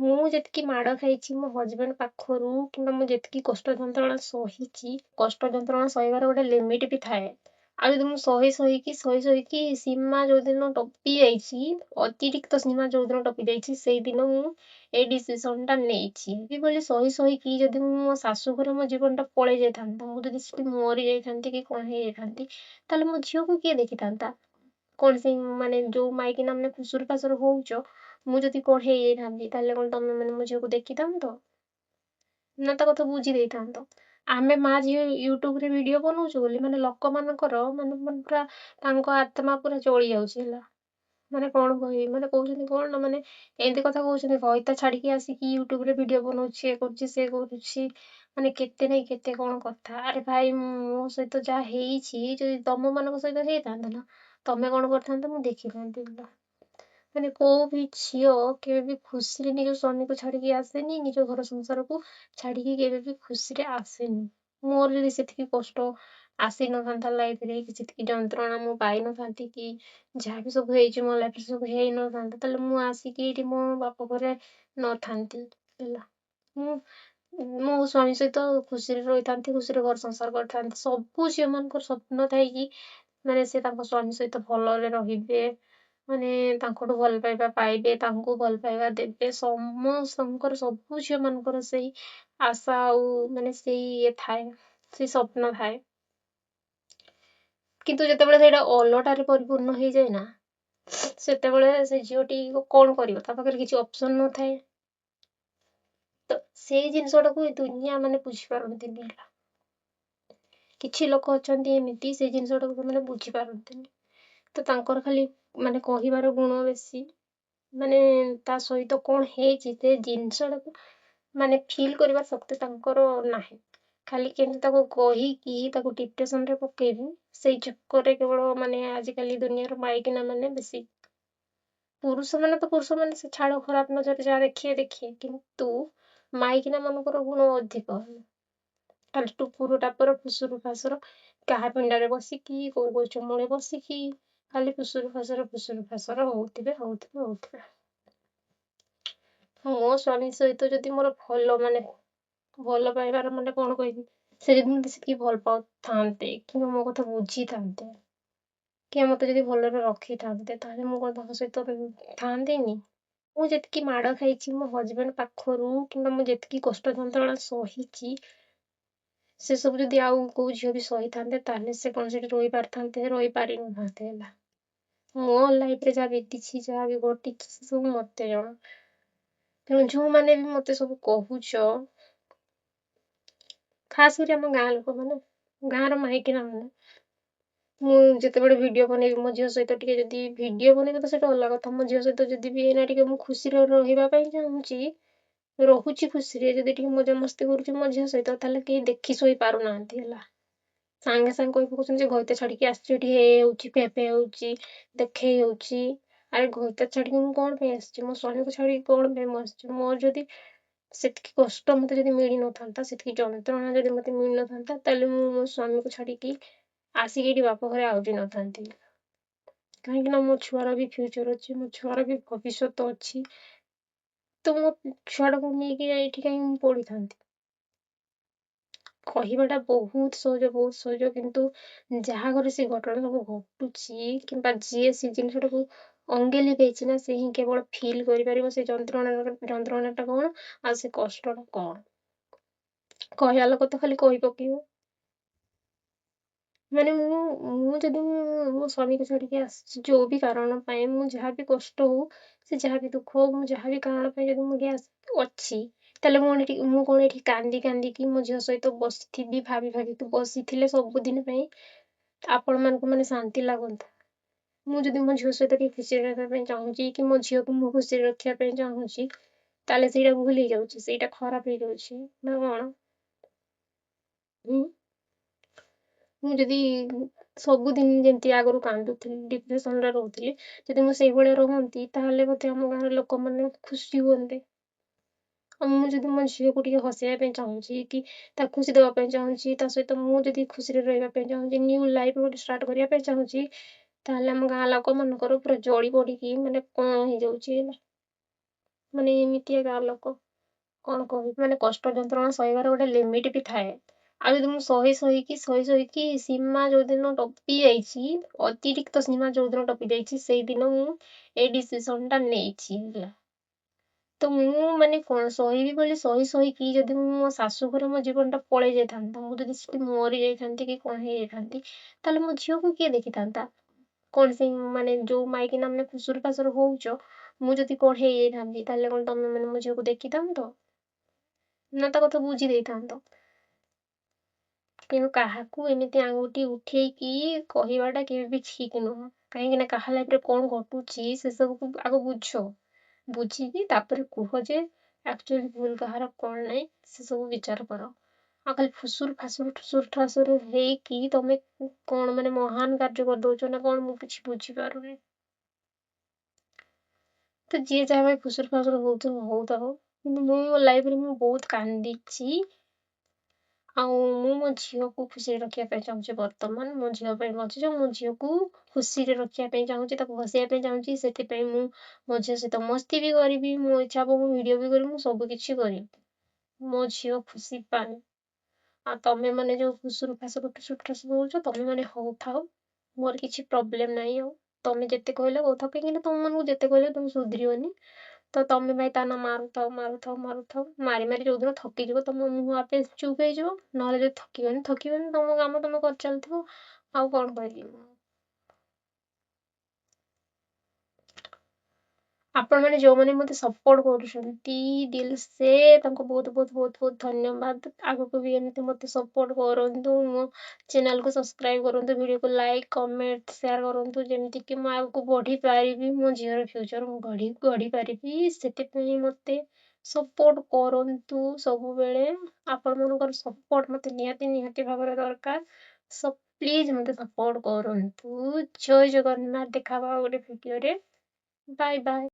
ମୁଁ ଯେତିକି ମାଡ଼ ଖାଇଛି ମୋ ହଜବେଣ୍ଡ ପାଖରୁ କିମ୍ବା ମୁଁ ଯେତିକି କଷ୍ଟ ଯନ୍ତ୍ରଣା ସହିଛି, କଷ୍ଟ ଯନ୍ତ୍ରଣା ସହିବାର ଗୋଟେ ଲିମିଟ୍ ବି ଥାଏ। ଆଉ ଯଦି ମୁଁ ସହିକି ସୀମା ଯୋଉଦିନ ଟପି ଯାଇଛି, ଅତିରିକ୍ତ ସୀମା ଯୋଉଦିନ ଟପି ଯାଇଛି, ସେଇଦିନ ମୁଁ ଏଇ ଡିସିସନଟା ନେଇଛି। ଏଇଭଳି ସହିକି ଯଦି ମୁଁ ମୋ ଶାଶୁ ଘରେ ମୋ ଜୀବନଟା ପଳେଇ ଯାଇଥାନ୍ତା, ମୁଁ ଯଦି ସେଠି ମରି ଯାଇଥାନ୍ତି କି କଣ ହେଇଯାଇଥାନ୍ତି, ତାହେଲେ ମୋ ଝିଅକୁ କିଏ ଦେଖିଥାନ୍ତା? କଣ ସେଇ ମାନେ ଯୋଉ ମାଇକିନା ମାନେ ଖୁସୁର ଫାସୁର ହଉଛ, ମୁଁ ଯଦି କଣ ହେଇଯାଇଥାନ୍ତି ତାହେଲେ କଣ ତମେ ମାନେ ମୋ ଝିଅକୁ ଦେଖିଥାନ୍ତ ନା ତା କଥା ବୁଝି ଦେଇଥାନ୍ତ? ଆମେ ମା ଝିଅ ୟୁଟ୍ୟୁବରେ ଭିଡିଓ ବନଉଛୁ ବୋଲି ମାନେ ଲୋକମାନଙ୍କର ମାନେ ପୁରା ତାଙ୍କ ଆତ୍ମା ପୁରା ଜଳି ଯାଉଛି ହେଲା। ମାନେ କଣ କହିବି, ମାନେ କହୁଛନ୍ତି କଣ ନା ମାନେ ଏମିତି କଥା କହୁଛନ୍ତି, ଘଇତା ଛାଡିକି ଆସିକି ୟୁଟ୍ୟୁବରେ ଭିଡିଓ ବନଉଛି, ଏ କରୁଛି ସେ କରୁଛି, ମାନେ କେତେ ନାଇଁ କେତେ କଣ କଥା। ଆରେ ଭାଇ ମୋ ସହିତ ଯାହା ହେଇଛି ଯଦି ତମ ମାନଙ୍କ ସହିତ ହେଇଥାନ୍ତା ନା, ତମେ କଣ କରିଥାନ୍ତ ମୁଁ ଦେଖିଥାନ୍ତି ହେଲା। ମାନେ କୋଉ ବି ଝିଅ କେବେ ବି ଖୁସିରେ ନିଜ ସ୍ୱାମୀକୁ ଛାଡିକି ଆସେନି, ନିଜ ଘର ସଂସାରକୁ ଛାଡିକି କେବେ ବି ଖୁସିରେ ଆସେନି। ମୋର ଯଦି ସେତିକି କଷ୍ଟ ଆସିନଥାନ୍ତା ଲାଇଫରେ, କି ସେତିକି ଯନ୍ତ୍ରଣା ମୁଁ ପାଇନଥାନ୍ତି, କି ଯାହା ବି ସବୁ ହେଇଛି ମୋ ଲାଇଫରେ ସବୁ ହେଇନଥାନ୍ତା, ତାହେଲେ ମୁଁ ଆସିକି ଏଇଠି ମୋ ବାପ ଘରେ ନଥାନ୍ତି ହେଲା। ମୁଁ ମୋ ସ୍ୱାମୀ ସହିତ ଖୁସିରେ ରହିଥାନ୍ତି, ଖୁସିରେ ଘର ସଂସାର କରିଥାନ୍ତି। ସବୁ ଝିଅ ମାନଙ୍କର ସ୍ୱପ୍ନ ଥାଏ କି ମାନେ ସେ ତାଙ୍କ ସ୍ୱାମୀ ସହିତ ଭଲରେ ରହିବେ, ମାନେ ତାଙ୍କଠୁ ଭଲ ପାଇବା ପାଇବେ, ତାଙ୍କୁ ଭଲ ପାଇବା ଦେବେ। ସମସ୍ତଙ୍କର, ସବୁ ଝିଅ ମାନଙ୍କର ସେଇ ଆଶା ଆଉ ମାନେ ସେଇ ଇଏ ଥାଏ, ସେଇ ସ୍ୱପ୍ନ ଥାଏ। କିନ୍ତୁ ଯେତେବେଳେ ସେଇଟା ଅଲଟାରେ ପରିପୂର୍ଣ୍ଣ ହେଇଯାଏ ନା, ସେତେବେଳେ ସେ ଝିଅଟି କଣ କରିବ, ତା ପାଖରେ କିଛି ଅପସନ ନଥାଏ। ତ ସେଇ ଜିନିଷଟାକୁ ଏ ଦୁନିଆ ମାନେ ବୁଝିପାରନ୍ତିନି ହେଲା। କିଛି ଲୋକ ଅଛନ୍ତି ଏମିତି ସେଇ ଜିନିଷଟାକୁ ସେମାନେ ବୁଝିପାରନ୍ତିନି। ତ ତାଙ୍କର ଖାଲି ମାନେ କହିବାର ଗୁଣ ବେଶୀ, ମାନେ ତା ସହିତ କଣ ହେଇଛି ସେ ଜିନିଷଟାକୁ ମାନେ ଫିଲ୍ କରିବା ଶକ୍ତି ତାଙ୍କର ନାହିଁ। ଖାଲି କେମିତି ତାକୁ କହିକି ତାକୁ ଡିପ୍ରେସନରେ ପକେଇବୁ, ସେଇ ଚକ୍କରରେ କେବଳ ମାନେ ଆଜିକାଲି ଦୁନିଆର ମାଇକିନା ମାନେ ବେଶୀ। ପୁରୁଷ ମାନେ ସେ ଛାଡ଼ ଖରାପ ନଜରରେ ଯାହା ଦେଖିଏ, କିନ୍ତୁ ମାଇକିନା ମାନଙ୍କର ଗୁଣ ଅଧିକ। ଖାଲି ଟୁପୁରୁ ଟାପର ଫୁସୁରୁ ଫାସୁର, କାହା ପିଣ୍ଡାରେ ବସିକି କୋଉ ଗଛ ମୂଳେ ବସିକି ଖାଲି ଫୁସୁରୁ ଫାସୁର ହଉଥିବେ। ମୋ ସ୍ୱାମୀ ସହିତ ଯଦି ମୋର ଭଲ ପାଇବାର ମାନେ କଣ କହିବି, ସେ ଯଦି ମତେ ସେତିକି ଭଲ ପାଉଥାନ୍ତେ କିମ୍ବା ମୋ କଥା ବୁଝିଥାନ୍ତେ, କି ମତେ ଯଦି ଭଲରେ ରଖିଥାନ୍ତେ, ତାହେଲେ ମୁଁ କଣ ତାଙ୍କ ସହିତ ଥାନ୍ତିନି? ମୁଁ ଯେତିକି ମାଡ଼ ଖାଇଛି ମୋ ହଜବେଣ୍ଡ ପାଖରୁ କିମ୍ବା ମୁଁ ଯେତିକି କଷ୍ଟ ଯନ୍ତ୍ରଣା ସହିଛି, ସେ ସବୁ ଯଦି ଆଉ କୋଉ ଝିଅ ବି ସହିଥାନ୍ତେ, ତାହେଲେ ସେ କଣ ସେଠି ରହିପାରିଥାନ୍ତେ? ରହିପାରିନଥାନ୍ତେ ହେଲା। ମୋ ଲାଇଫରେ ଯାହା ବିତିଛି, ଯାହା ବି ଘଟିଛି, ସେ ସବୁ ମତେ ଜଣା। ତେଣୁ ଯୋଉମାନେ ବି ମତେ ସବୁ କହୁଛ, ଖାସ କରି ଆମ ଗାଁ ଲୋକମାନେ, ଗାଁର ମାଇକିନା ମାନେ, ମୁଁ ଯେତେବେଳେ ଭିଡିଓ ବନେଇବି ମୋ ଝିଅ ସହିତ ଟିକେ ଯଦି ଭିଡିଓ ବନେଇବି ତ ସେଟା ଅଲଗା କଥା। ମୋ ଝିଅ ସହିତ ଯଦି ବି ଏଇନା ଟିକେ ମୁଁ ଖୁସିରେ ରହିବା ପାଇଁ ଚାହୁଁଛି, ରହୁଛି ଖୁସିରେ, ଯଦି ଟିକେ ମଜାମସ୍ତି କରୁଛି ମୋ ଝିଅ ସହିତ, ତାହେଲେ କେହି ଦେଖି ଶୋଇ ପାରୁନାହାନ୍ତି ହେଲା। ସାଙ୍ଗେ ସାଙ୍ଗେ କହି ପକଉଛନ୍ତି ଯେ ଘଇତା ଛାଡିକି ଆସିଛି, ଏଠି ହେ ହଉଛି, ଫେ ହଉଛି, ଦେଖେଇ ହଉଛି। ଆରେ ଘଇତା ଛାଡିକି ମୁଁ କଣ ପାଇଁ ଆସିଛି? ମୋ ସ୍ୱାମୀକୁ ଛାଡିକି କଣ ପାଇଁ ମୁଁ ଆସିଛି? ମୋର ଯଦି ସେତିକି କଷ୍ଟ ମତେ ଯଦି ମିଳିନଥାନ୍ତା, ସେତିକି ଯନ୍ତ୍ରଣା ଯଦି ମତେ ମିଳିନଥାନ୍ତା, ତାହେଲେ ମୁଁ ମୋ ସ୍ୱାମୀକୁ ଛାଡିକି ଆସିକି ଏଠି ବାପ ଘରେ ଆଉଟି ନଥାନ୍ତି। କାହିଁକି ନା ମୋ ଛୁଆର ବି ଫ୍ୟୁଚର ଅଛି, ମୋ ଛୁଆର ବି ଭବିଷ୍ୟତ ଅଛି। ତ ମୋ ଛୁଆଟାକୁ ନେଇକି ଏଇଠି କାହିଁକି ମୁଁ ପଢିଥାନ୍ତି? କହିବାଟା ବହୁତ ସହଜ, କିନ୍ତୁ ଯାହା ଘରେ ସେ ଘଟଣା ସବୁ ଘଟୁଛି କିମ୍ବା ଯିଏ ସେ ଜିନିଷଟାକୁ ଅଙ୍ଗେ ଲିଭେଇଛି ନା, ସେ ହିଁ କେବଳ ଫିଲ୍ କରିପାରିବ ସେ ଯନ୍ତ୍ରଣାଟା କଣ ଆଉ ସେ କଷ୍ଟଟା କଣ। କହିବା ଲୋକ ତ ଖାଲି କହି ପକେଇବ। ମାନେ ମୁଁ ଯଦି ମୋ ସ୍ୱାମୀକୁ ଛାଡିକି ଆସିଛି ଯୋଉ ବି କାରଣ ପାଇଁ, ମୁଁ ଯାହା ବି କଷ୍ଟ ହଉ, ସେ ଯାହା ବି ଦୁଃଖ ହଉ, ମୁଁ ଯାହା ବି କାରଣ ପାଇଁ ଯଦି ମୁଁ ଏଠି ଅଛି, ତାହେଲେ ମୁଁ କଣ ଏଠି କାନ୍ଦିକି ମୋ ଝିଅ ସହିତ ବସିଥିବି, ଭାବି ତୁ ବସିଥିଲେ ସବୁଦିନ ପାଇଁ ଆପଣମାନଙ୍କୁ ମାନେ ଶାନ୍ତି ଲାଗନ୍ତା। ମୁଁ ଯଦି ମୋ ଝିଅ ସହିତ ଟିକେ ଖୁସିରେ ରହିବା ପାଇଁ ଚାହୁଁଛି, କି ମୋ ଝିଅକୁ ମୁଁ ଖୁସିରେ ରଖିବା ପାଇଁ ଚାହୁଁଛି, ତାହେଲେ ସେଇଟା ଭୁଲ ହେଇଯାଉଛି, ସେଇଟା ଖରାପ ହେଇଯାଉଛି ନା କଣ? ମୁଁ ଯଦି ସବୁଦିନ ଯେମିତି ଆଗରୁ କାନ୍ଦୁଥିଲି, ଡିପ୍ରେସନରେ ରହୁଥିଲି, ଯଦି ମୁଁ ସେଇଭଳିଆ ରୁହନ୍ତି, ତାହେଲେ ବୋଧେ ଆମ ଗାଁର ଲୋକମାନେ ଖୁସି ହୁଅନ୍ତେ। ଆଉ ମୁଁ ଯଦି ମୋ ଝିଅକୁ ଟିକେ ହସେଇବା ପାଇଁ ଚାହୁଁଛି, କି ତାକୁ ଖୁସି ଦେବା ପାଇଁ ଚାହୁଁଛି, ତା ସହିତ ମୁଁ ଯଦି ଖୁସିରେ ରହିବା ପାଇଁ ଚାହୁଁଛି, ନ୍ୟୁ ଲାଇଫ ଗୋଟେ ଷ୍ଟାର୍ଟ କରିବା ପାଇଁ ଚାହୁଁଛି, ତାହେଲେ ଆମ ଗାଁ ଲୋକମାନଙ୍କର ପୁରା ଜଳି ପଡିକି ମାନେ କଣ ହେଇଯାଉଛି ହେଲା। ମାନେ ଏମିତିଆ ଗାଁ ଲୋକ କଣ କହିବି, ମାନେ କଷ୍ଟ ଯନ୍ତ୍ରଣା ସହିବାର ଗୋଟେ ଲିମିଟ ବି ଥାଏ। ଆଉ ଯଦି ମୁଁ ସହି ସହିକି ସୀମା ଯୋଉଦିନ ଟପି ଯାଇଛି, ଅତିରିକ୍ତ ସୀମା ଯୋଉଦିନ ଟପି ଯାଇଛି, ସେଇଦିନ ମୁଁ ଏଇ ଡିସିସନ ଟା ନେଇଛି ହେଲା। ତ ମୁଁ ମାନେ କଣ ସହିବି ବୋଲି ସହିକି ଯଦି ମୁଁ ମୋ ଶାଶୁ ଘରେ ମୋ ଜୀବନଟା ପଳେଇ ଯାଇଥାନ୍ତା, ମୁଁ ଯଦି ସେଠି ମରି ଯାଇଥାନ୍ତି କି କଣ ହେଇଯାଇଥାନ୍ତି, ତାହେଲେ ମୋ ଝିଅକୁ କିଏ ଦେଖିଥାନ୍ତା? କଣ ସେ ମାନେ ଯୋଉ ମାଇକିନା ମାନେ ଖୁସୁର ଫାସୁର ହଉଛ, ମୁଁ ଯଦି କଣ ହେଇଯାଇଥାନ୍ତି ତାହେଲେ କଣ ତମେ ମାନେ ମୋ ଝିଅକୁ ଦେଖିଥାନ୍ତ ନା ତା କଥା ବୁଝି ଦେଇଥାନ୍ତ? କିନ୍ତୁ କାହାକୁ ଏମିତି ଆଙ୍ଗୁଠି ଉଠେଇକି କହିବାଟା କେବେ ବି ଠିକ ନୁହଁ। କାହିଁକି ନା କାହା ଲାଇଫରେ କଣ ଘଟୁଛି ସେ ସବୁକୁ ଆଗ ବୁଝ, ବୁଝିକି ତାପରେ କୁହ ଯେ ଆକ୍ଚୁଆଲି ଭୁଲ କାହାର କଣ ନାହିଁ, ସେ ସବୁ ବିଚାର କର। ଆଉ ଖାଲି ଠୁସୁର ଠାସୁର ହେଇକି ତମେ କଣ ମାନେ ମହାନ କାର୍ଯ୍ୟ କରିଦଉଛ ନା କଣ, ମୁଁ କିଛି ବୁଝିପାରୁନି। ତ ଯିଏ ଯାହା ପାଇଁ ଫୁସୁର ଫାସୁର ହଉଥିବ ହଉଥାଉ, କିନ୍ତୁ ମୁଁ ମୋ ଲାଇଫରେ ମୁଁ ବହୁତ କାନ୍ଦିଛି। ଆଉ ମୁଁ ମୋ ଝିଅକୁ ଖୁସିରେ ରଖିବା ପାଇଁ ଚାହୁଁଛି। ବର୍ତ୍ତମାନ ମୋ ଝିଅ ପାଇଁ ବଞ୍ଚିଛ, ମୋ ଝିଅକୁ ଖୁସିରେ ରଖିବା ପାଇଁ ଚାହୁଁଛି, ତାକୁ ହସେଇବା ପାଇଁ ଚାହୁଁଛି। ସେଥିପାଇଁ ମୁଁ ମୋ ଝିଅ ସହିତ ମସ୍ତି ବି କରିବି, ମୋ ଇଚ୍ଛା ହବ ମୁଁ ଭିଡ଼ିଓ ବି କରିବି, ମୁଁ ସବୁ କିଛି କରିବି ମୋ ଝିଅ ଖୁସି ପାଇଁ। ଆଉ ତମେ ମାନେ ଯୋଉ ଖୁସୁର ଫାସୁର ଠୁସୁର ହଉଛ, ତମେ ମାନେ ହଉଥାଉ, ମୋର କିଛି ପ୍ରୋବ୍ଲେମ ନାହିଁ। ଆଉ ତମେ ଯେତେ କହିଲେ କହୁଥାଉ, କାହିଁକି ନା ତମ ମାନଙ୍କୁ ଯେତେ କହିଲେ ତମେ ସୁଧରିବନି। ତ ତମେ ଭାଇ ତାନା ମାରୁଥାଉ, ମାରି ମାରି ଯୋଉଦିନ ଥକିଯିବ ତମ ମୁହଁ ଆପେ ଚୁପ୍ ହେଇଯିବ। ନହେଲେ ଯଦି ଥକିବନି ତମ କାମ ତମେ କରି ଚାଲିଥିବ। ଆଉ କଣ କହିବି ମୁଁ? ଆପଣମାନେ ଯୋଉମାନେ ମତେ ସପୋର୍ଟ କରୁଛନ୍ତି, ଦିଲ ସେ ତାଙ୍କୁ ବହୁତ ବହୁତ ବହୁତ ବହୁତ ଧନ୍ୟବାଦ। ଆଗକୁ ବି ଏମିତି ମତେ ସପୋର୍ଟ କରନ୍ତୁ, ମୋ ଚ୍ୟାନେଲକୁ ସବସ୍କ୍ରାଇବ କରନ୍ତୁ, ଭିଡ଼ିଓକୁ ଲାଇକ୍ କମେଣ୍ଟ ସେୟାର କରନ୍ତୁ, ଯେମିତିକି ମୁଁ ଆଗକୁ ବଢ଼ି ପାରିବି, ମୋ ଝିଅର ଫ୍ୟୁଚର ମୁଁ ଗଢ଼ି ପାରିବି। ସେଥିପାଇଁ ମତେ ସପୋର୍ଟ କରନ୍ତୁ ସବୁବେଳେ। ଆପଣମାନଙ୍କର ସପୋର୍ଟ ମତେ ନିହାତି ଭାବରେ ଦରକାର। ସୋ ପ୍ଲିଜ ମତେ ସପୋର୍ଟ କରନ୍ତୁ। ଜୟ ଜଗନ୍ନାଥ। ଦେଖା ହବା ଆଉ ଗୋଟେ ଭିଡ଼ିଓରେ। Bye bye.